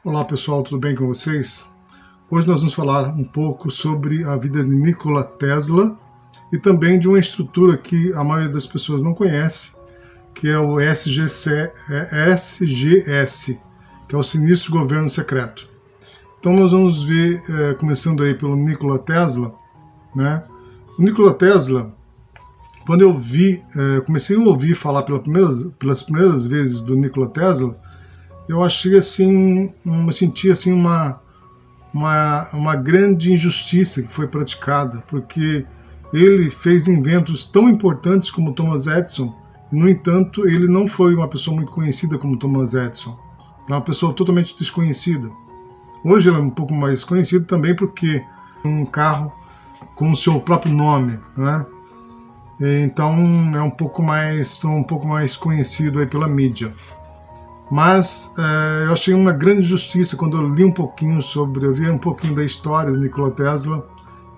Olá pessoal, tudo bem com vocês? Hoje nós vamos falar um pouco sobre a vida de Nikola Tesla e também de uma estrutura que a maioria das pessoas não conhece, que é o SGS, que é o Sinistro Governo Secreto. Então nós vamos ver, começando aí pelo Nikola Tesla, né? O Nikola Tesla, quando eu comecei a ouvir falar pelas primeiras vezes do Nikola Tesla, eu achei assim, eu senti assim uma grande injustiça que foi praticada, porque ele fez inventos tão importantes como Thomas Edison, e, no entanto, ele não foi uma pessoa muito conhecida como Thomas Edison. É uma pessoa totalmente desconhecida. Hoje ele é um pouco mais conhecido também porque um carro com o seu próprio nome, né? Então é um pouco mais conhecido aí pela mídia. Mas eu achei uma grande injustiça quando eu li um pouquinho eu vi um pouquinho da história de Nikola Tesla.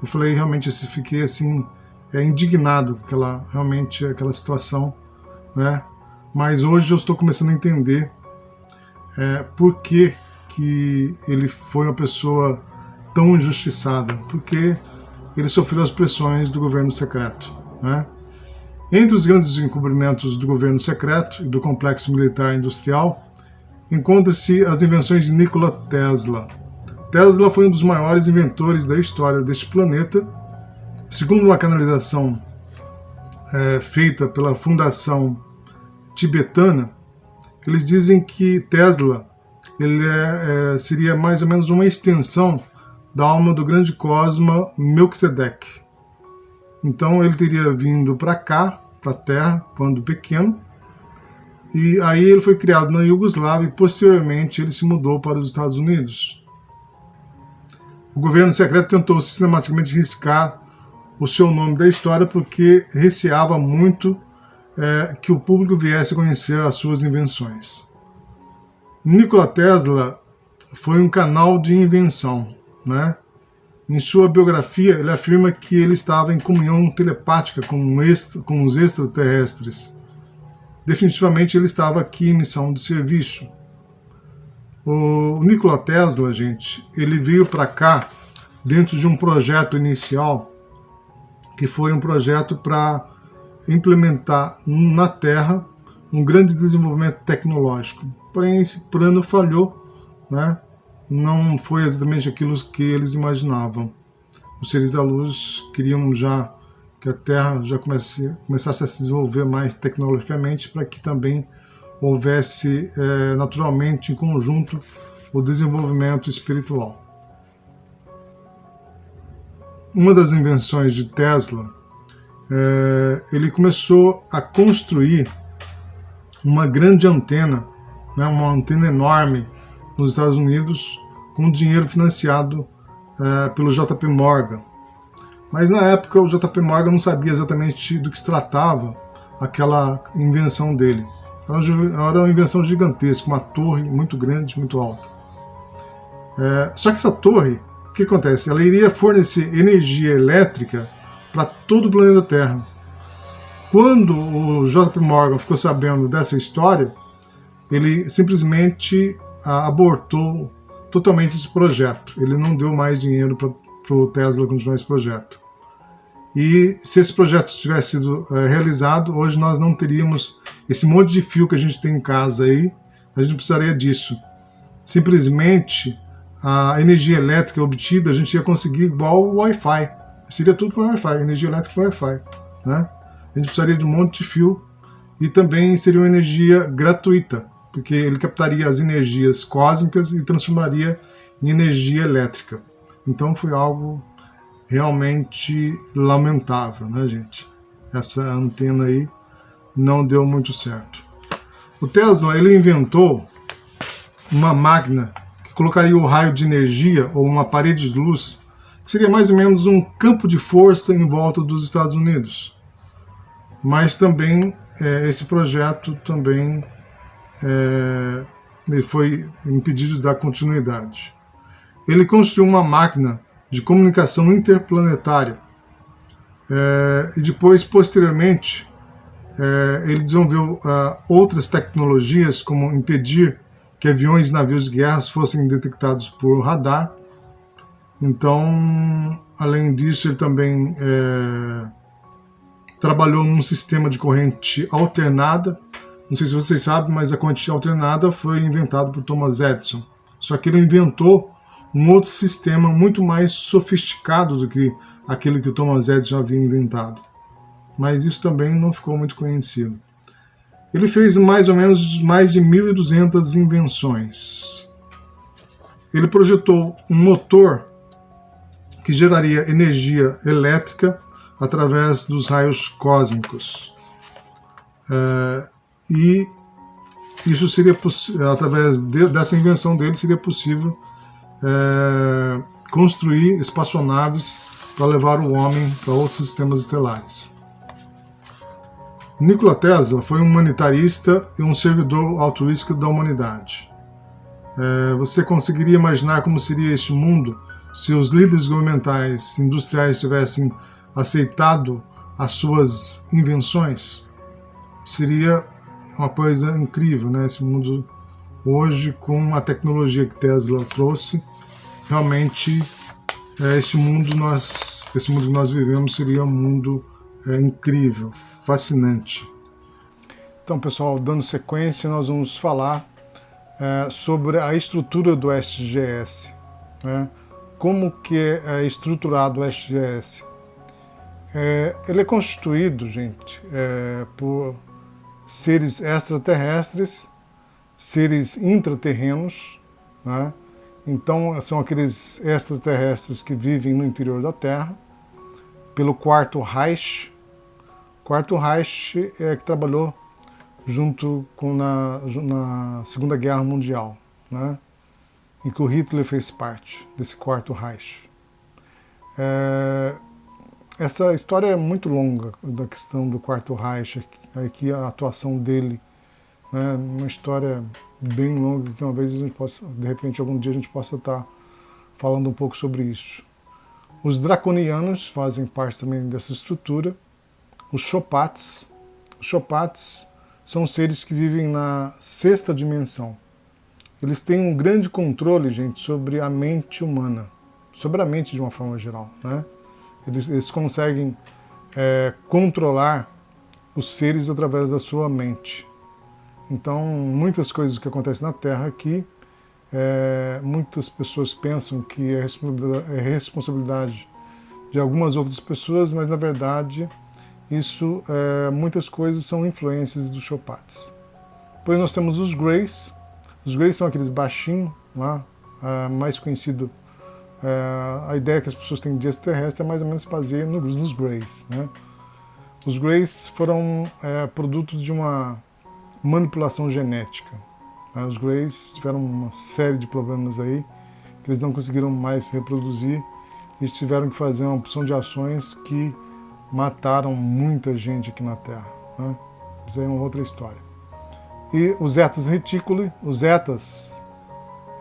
Eu falei, realmente, eu fiquei assim, indignado com aquela situação, né? Mas hoje eu estou começando a entender por que ele foi uma pessoa tão injustiçada, porque ele sofreu as pressões do governo secreto, né? Entre os grandes descobrimentos do governo secreto e do complexo militar industrial, encontra-se as invenções de Nikola Tesla. Tesla foi um dos maiores inventores da história deste planeta. Segundo uma canalização feita pela Fundação Tibetana, eles dizem que Tesla seria mais ou menos uma extensão da alma do grande cosmo Melquisedeque. Então ele teria vindo para cá, para a Terra, quando pequeno, e aí ele foi criado na Iugoslávia e posteriormente ele se mudou para os Estados Unidos. O governo secreto tentou sistematicamente riscar o seu nome da história porque receava muito que o público viesse a conhecer as suas invenções. Nikola Tesla foi um canal de invenção, né? Em sua biografia, ele afirma que ele estava em comunhão telepática com os extraterrestres. Definitivamente ele estava aqui em missão de serviço. O Nikola Tesla, gente, ele veio para cá dentro de um projeto inicial, que foi um projeto para implementar na Terra um grande desenvolvimento tecnológico. Porém, esse plano falhou, né? Não foi exatamente aquilo que eles imaginavam. Os seres da luz queriam já que a Terra já começasse a se desenvolver mais tecnologicamente, para que também houvesse naturalmente em conjunto o desenvolvimento espiritual. Uma das invenções de Tesla, ele começou a construir uma grande antena, né, uma antena enorme nos Estados Unidos, com dinheiro financiado pelo J.P. Morgan. Mas na época o J.P. Morgan não sabia exatamente do que se tratava aquela invenção dele. Era uma invenção gigantesca, uma torre muito grande, muito alta. Só que essa torre, o que acontece? Ela iria fornecer energia elétrica para todo o planeta Terra. Quando o J.P. Morgan ficou sabendo dessa história, ele simplesmente abortou totalmente esse projeto. Ele não deu mais dinheiro para o Tesla continuar esse projeto. E se esse projeto tivesse sido realizado, hoje nós não teríamos esse monte de fio que a gente tem em casa aí, a gente não precisaria disso. Simplesmente a energia elétrica obtida a gente ia conseguir igual o Wi-Fi. Seria tudo com Wi-Fi, energia elétrica com Wi-Fi, né? A gente precisaria de um monte de fio e também seria uma energia gratuita, porque ele captaria as energias cósmicas e transformaria em energia elétrica. Então foi algo realmente lamentável, né, gente? Essa antena aí não deu muito certo. O Tesla, ele inventou uma máquina que colocaria o raio de energia, ou uma parede de luz, que seria mais ou menos um campo de força em volta dos Estados Unidos. Mas também, esse projeto também ele foi impedido de dar continuidade. Ele construiu uma máquina de comunicação interplanetária e depois, posteriormente, ele desenvolveu outras tecnologias, como impedir que aviões e navios de guerra fossem detectados por radar. Então, além disso, ele também trabalhou num sistema de corrente alternada. Não sei se vocês sabem, mas a corrente alternada foi inventada por Thomas Edison. Só que ele inventou um outro sistema muito mais sofisticado do que aquele que o Thomas Edison havia inventado. Mas isso também não ficou muito conhecido. Ele fez mais ou menos mais de 1.200 invenções. Ele projetou um motor que geraria energia elétrica através dos raios cósmicos. E isso seria através dessa invenção dele seria possível construir espaçonaves para levar o homem para outros sistemas estelares. Nikola Tesla foi um humanitarista e um servidor altruísta da humanidade. Você conseguiria imaginar como seria este mundo se os líderes governamentais e industriais tivessem aceitado as suas invenções? Seria uma coisa incrível, né? Esse mundo hoje, com a tecnologia que Tesla trouxe, realmente esse mundo que nós vivemos seria um mundo incrível, fascinante. Então, pessoal, dando sequência, nós vamos falar sobre a estrutura do SGS, né? Como que é estruturado o SGS? Ele é constituído, gente, por seres extraterrestres, seres intraterrenos, né? Então são aqueles extraterrestres que vivem no interior da Terra, pelo Quarto Reich. O Quarto Reich que trabalhou junto com na Segunda Guerra Mundial, né? Em que o Hitler fez parte desse Quarto Reich. Essa história é muito longa, da questão do Quarto Reich, aqui a atuação dele, né? Uma história bem longa, que uma vez a gente possa, de repente, algum dia a gente possa estar falando um pouco sobre isso. Os draconianos fazem parte também dessa estrutura. Os Chopats. Os Chopats são seres que vivem na sexta dimensão. Eles têm um grande controle, gente, sobre a mente humana, sobre a mente de uma forma geral, né? Eles conseguem controlar os seres através da sua mente. Então, muitas coisas que acontecem na Terra aqui, muitas pessoas pensam que é responsabilidade de algumas outras pessoas, mas na verdade muitas coisas são influências dos Chopats. Depois nós temos os Greys. Os Greys são aqueles baixinhos lá, mais conhecido. A ideia que as pessoas têm de extraterrestre é mais ou menos se baseia nos Greys, né? Os Greys foram produto de uma manipulação genética. Os Greys tiveram uma série de problemas aí, que eles não conseguiram mais se reproduzir e tiveram que fazer uma opção de ações que mataram muita gente aqui na Terra, né? Isso aí é uma outra história. E os Zetas Reticuli, os Zetas,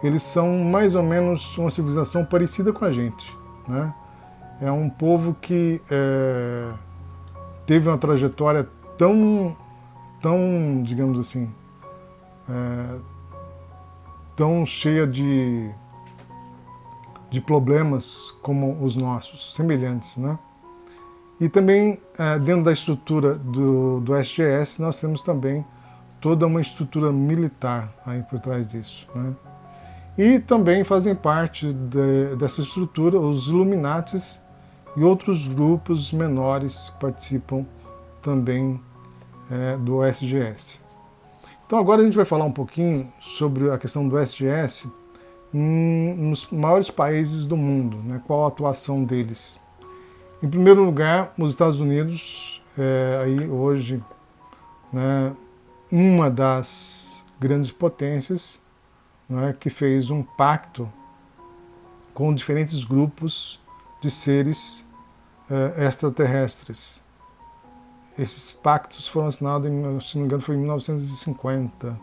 eles são mais ou menos uma civilização parecida com a gente, né? É um povo que teve uma trajetória tão, digamos assim, tão cheia de problemas como os nossos, semelhantes, né? E também, dentro da estrutura do SGS, nós temos também toda uma estrutura militar aí por trás disso, né? E também fazem parte dessa estrutura os Illuminatis e outros grupos menores que participam também do SGS. Então agora a gente vai falar um pouquinho sobre a questão do SGS nos maiores países do mundo, né? Qual a atuação deles. Em primeiro lugar, os Estados Unidos, aí hoje, né, uma das grandes potências, né, que fez um pacto com diferentes grupos de seres extraterrestres. Esses pactos foram assinados, se não me engano, foi em 1950,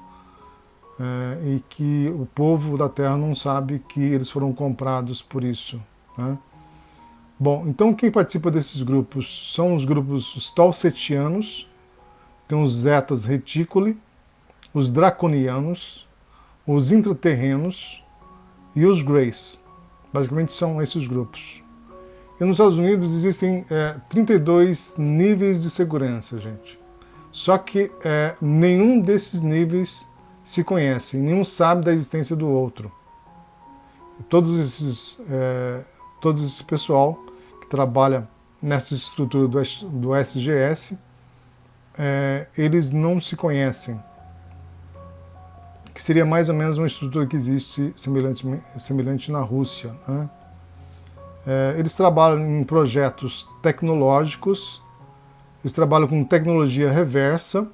e que o povo da Terra não sabe que eles foram comprados por isso, né? Bom, então quem participa desses grupos são os grupos Tolsetianos, tem os Zetas Reticuli, os Draconianos, os intraterrenos e os Greys. Basicamente são esses grupos. E nos Estados Unidos existem 32 níveis de segurança, gente. Só que nenhum desses níveis se conhece, nenhum sabe da existência do outro. Todo esse pessoal que trabalha nessa estrutura do SGS, eles não se conhecem. Que seria mais ou menos uma estrutura que existe semelhante na Rússia, né? Eles trabalham em projetos tecnológicos, eles trabalham com tecnologia reversa,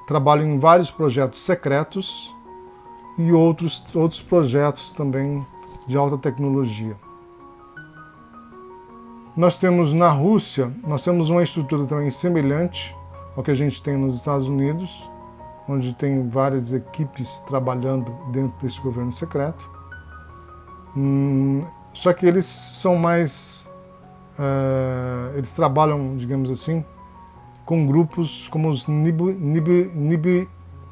trabalham em vários projetos secretos e outros projetos também de alta tecnologia. Nós temos na Rússia, nós temos uma estrutura também semelhante ao que a gente tem nos Estados Unidos, onde tem várias equipes trabalhando dentro desse governo secreto. Só que eles são mais... eles trabalham, digamos assim, com grupos como os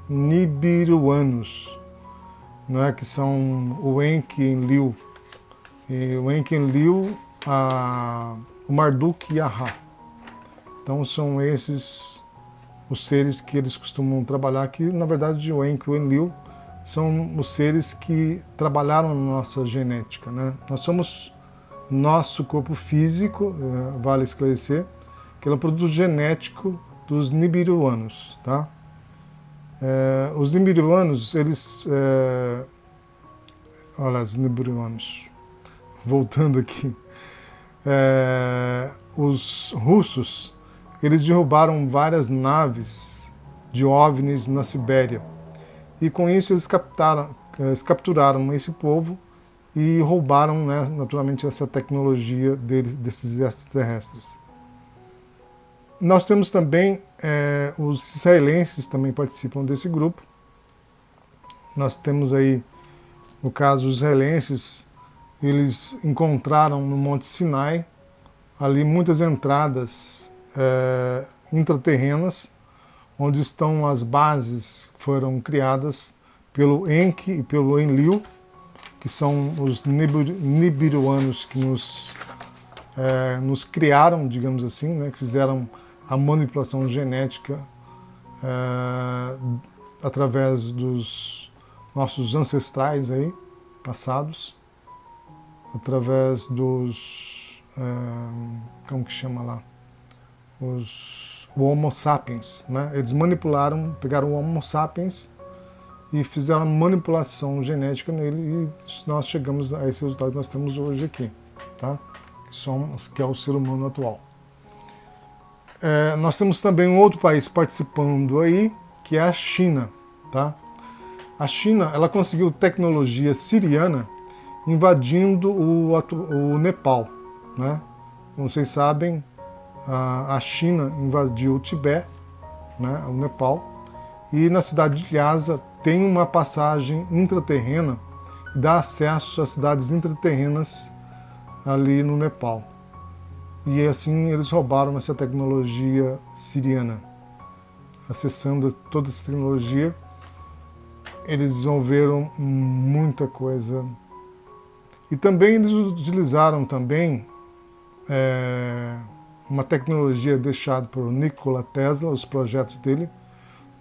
Nibiruanos, né, que são o Enki-Enlil. E o Enki-Enlil, o Marduk e a Ra. Então são esses os seres que eles costumam trabalhar, que na verdade o Enki e o Enlil são os seres que trabalharam na nossa genética, né? Nós somos nosso corpo físico, vale esclarecer, que é o produto genético dos Nibiruanos, tá? Os Nibiruanos, eles... olha, os Nibiruanos. Voltando aqui. Os russos, eles derrubaram várias naves de OVNIs na Sibéria. E com isso eles capturaram esse povo e roubaram, né, naturalmente, essa tecnologia desses extraterrestres. Nós temos também os israelenses também participam desse grupo. Nós temos aí, no caso, os israelenses, eles encontraram no Monte Sinai ali muitas entradas intraterrenas, onde estão as bases que foram criadas pelo Enki e pelo Enlil, que são os Nibiruanos que nos criaram, digamos assim, né, que fizeram a manipulação genética através dos nossos ancestrais aí, passados, através dos... como que chama lá? O Homo sapiens, né? Eles pegaram o Homo sapiens e fizeram manipulação genética nele e nós chegamos a esse resultado que nós temos hoje aqui, tá? Que é o ser humano atual. Nós temos também um outro país participando aí, que é a China, tá? A China, ela conseguiu tecnologia siriana invadindo o Nepal, né? Como vocês sabem, a China invadiu o Tibete, né, o Nepal, e na cidade de Lhasa tem uma passagem intraterrena que dá acesso às cidades intraterrenas ali no Nepal. E assim eles roubaram essa tecnologia siriana. Acessando toda essa tecnologia, eles desenvolveram muita coisa. E também eles utilizaram também uma tecnologia deixada por Nikola Tesla, os projetos dele,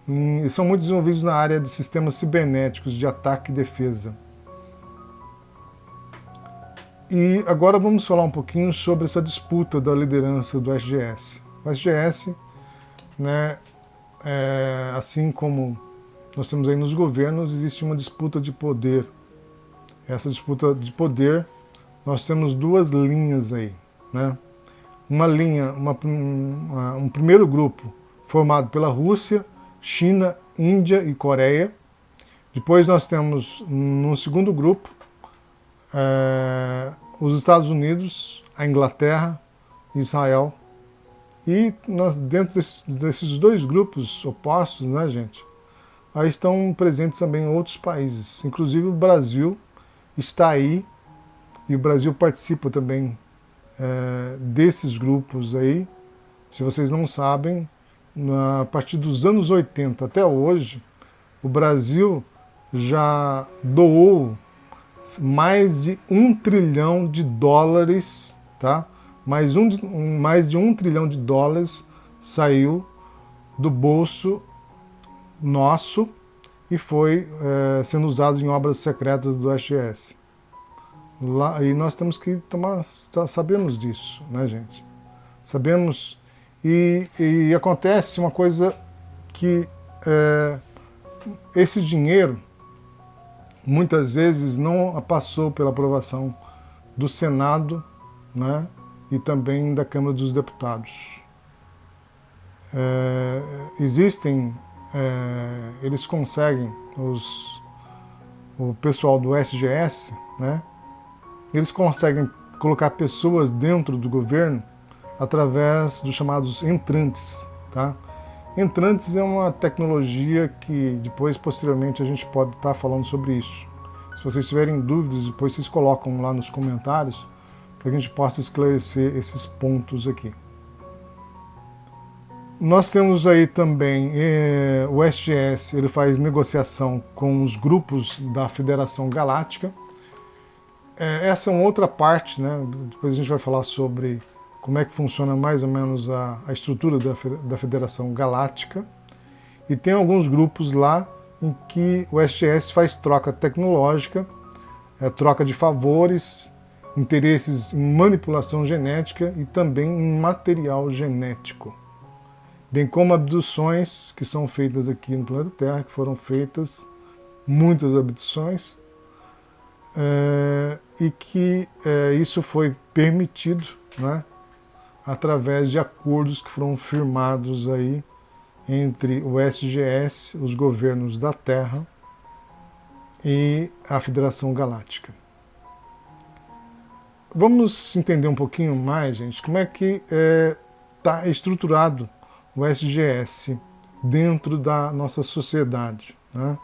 e são muito desenvolvidos na área de sistemas cibernéticos de ataque e defesa. E agora vamos falar um pouquinho sobre essa disputa da liderança do SGS. O SGS, né, assim como nós temos aí nos governos, existe uma disputa de poder. Essa disputa de poder, nós temos duas linhas aí, né? Uma linha, um primeiro grupo formado pela Rússia, China, Índia e Coreia. Depois nós temos, no segundo grupo, os Estados Unidos, a Inglaterra, Israel. E dentro desses dois grupos opostos, né, gente, aí estão presentes também outros países. Inclusive o Brasil está aí, e o Brasil participa também desses grupos aí. Se vocês não sabem, a partir dos anos 80 até hoje, o Brasil já doou mais de US$ 1 trilhão, tá? Mais de US$ 1 trilhão saiu do bolso nosso e foi sendo usado em obras secretas do SGS. E nós temos que sabemos disso, né, gente? Sabemos, e acontece uma coisa que esse dinheiro muitas vezes não passou pela aprovação do Senado, né, e também da Câmara dos Deputados. Eles conseguem, o pessoal do SGS, né, eles conseguem colocar pessoas dentro do governo através dos chamados entrantes, tá? Entrantes é uma tecnologia que depois, posteriormente, a gente pode estar falando sobre isso. Se vocês tiverem dúvidas, depois vocês colocam lá nos comentários para que a gente possa esclarecer esses pontos aqui. Nós temos aí também o SGS, ele faz negociação com os grupos da Federação Galáctica. Essa é uma outra parte, né? Depois a gente vai falar sobre como é que funciona mais ou menos a estrutura da Federação Galáctica. E tem alguns grupos lá em que o SGS faz troca tecnológica, troca de favores, interesses em manipulação genética e também em material genético. Bem como abduções que são feitas aqui no planeta Terra, que foram feitas muitas abduções, e que isso foi permitido, né, através de acordos que foram firmados aí entre o SGS, os governos da Terra e a Federação Galáctica. Vamos entender um pouquinho mais, gente, como é que está estruturado o SGS dentro da nossa sociedade, né?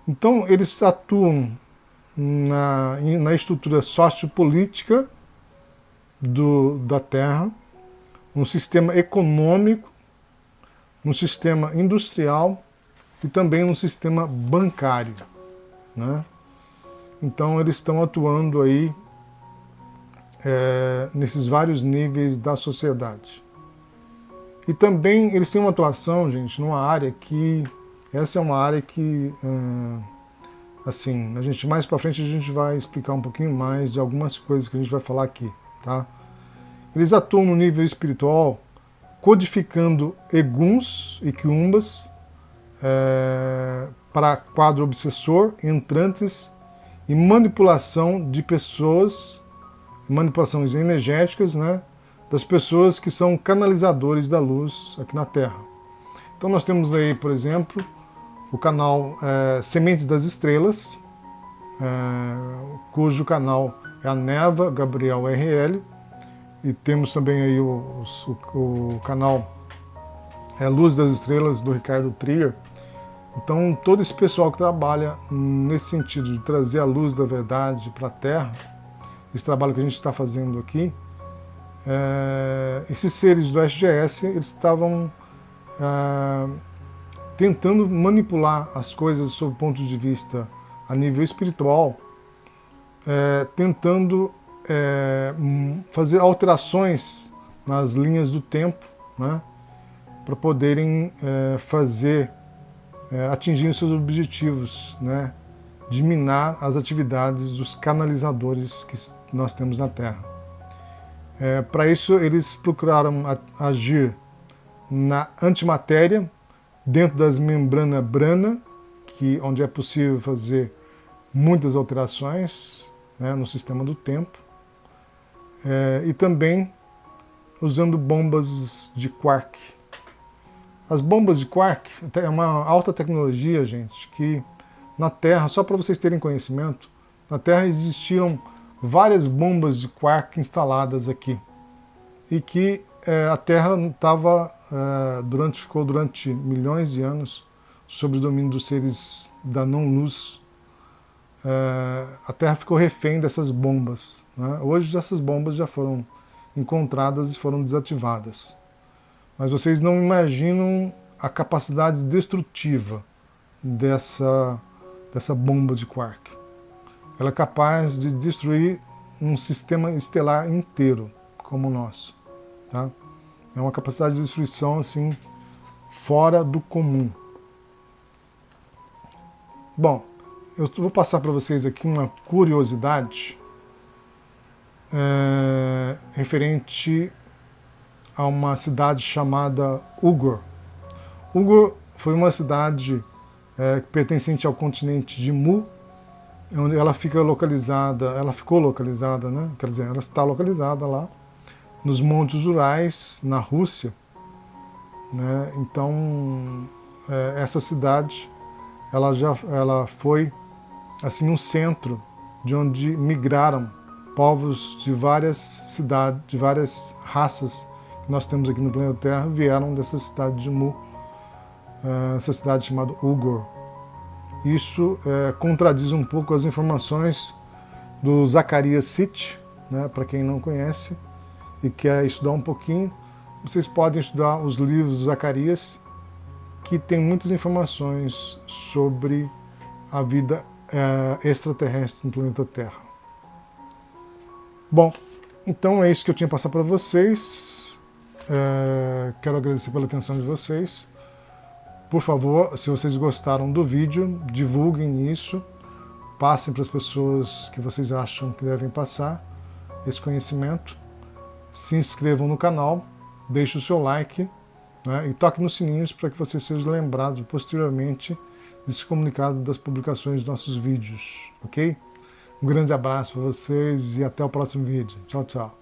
Então, eles atuam na estrutura sociopolítica da Terra, no sistema econômico, no sistema industrial e também no sistema bancário, né? Então, eles estão atuando aí nesses vários níveis da sociedade. E também eles têm uma atuação, gente, numa área que... Essa é uma área que, assim, mais para frente a gente vai explicar um pouquinho mais de algumas coisas que a gente vai falar aqui, tá? Eles atuam no nível espiritual, codificando eguns e quiumbas para quadro obsessor, entrantes e manipulação de pessoas, manipulações energéticas, né, das pessoas que são canalizadores da luz aqui na Terra. Então nós temos aí, por exemplo, o canal Sementes das Estrelas, cujo canal é a Neva Gabriel RL, e temos também aí o canal Luz das Estrelas, do Ricardo Trier. Então todo esse pessoal que trabalha nesse sentido de trazer a luz da verdade para a Terra, esse trabalho que a gente está fazendo aqui, esses seres do SGS, eles estavam tentando manipular as coisas sob o ponto de vista a nível espiritual, tentando fazer alterações nas linhas do tempo, né, para poderem atingir seus objetivos, né, de minar as atividades dos canalizadores que nós temos na Terra. Para isso, eles procuraram agir na antimatéria, dentro das membranas Brana, onde é possível fazer muitas alterações, né, no sistema do tempo, e também usando bombas de quark. As bombas de quark é uma alta tecnologia, gente, que na Terra, só para vocês terem conhecimento, na Terra existiram várias bombas de quark instaladas aqui, e que a Terra ficou durante milhões de anos sob o domínio dos seres da não-luz. A Terra ficou refém dessas bombas, né? Hoje essas bombas já foram encontradas e foram desativadas. Mas vocês não imaginam a capacidade destrutiva dessa bomba de quark. Ela é capaz de destruir um sistema estelar inteiro, como o nosso. Tá? É uma capacidade de destruição assim, fora do comum. Bom, eu vou passar para vocês aqui uma curiosidade referente a uma cidade chamada Ugor. Ugor foi uma cidade pertencente ao continente de Mu, onde ela ficou localizada, né? Quer dizer, ela está localizada lá nos Montes Urais, na Rússia, né? Então, essa cidade, ela foi assim um centro de onde migraram povos de várias cidades, de várias raças que nós temos aqui no planeta Terra, vieram dessa cidade de Mu, essa cidade chamada Ugor. Isso contradiz um pouco as informações do Zacarias Sitch, né? Para quem não conhece e quer estudar um pouquinho, vocês podem estudar os livros do Zacarias, que tem muitas informações sobre a vida extraterrestre no planeta Terra. Bom, então é isso que eu tinha para passar para vocês. Quero agradecer pela atenção de vocês. Por favor, se vocês gostaram do vídeo, divulguem isso, passem para as pessoas que vocês acham que devem passar esse conhecimento. Se inscrevam no canal, deixem o seu like, né, e toque nos sininhos para que você seja lembrado posteriormente desse comunicado das publicações dos nossos vídeos, ok? Um grande abraço para vocês e até o próximo vídeo. Tchau, tchau.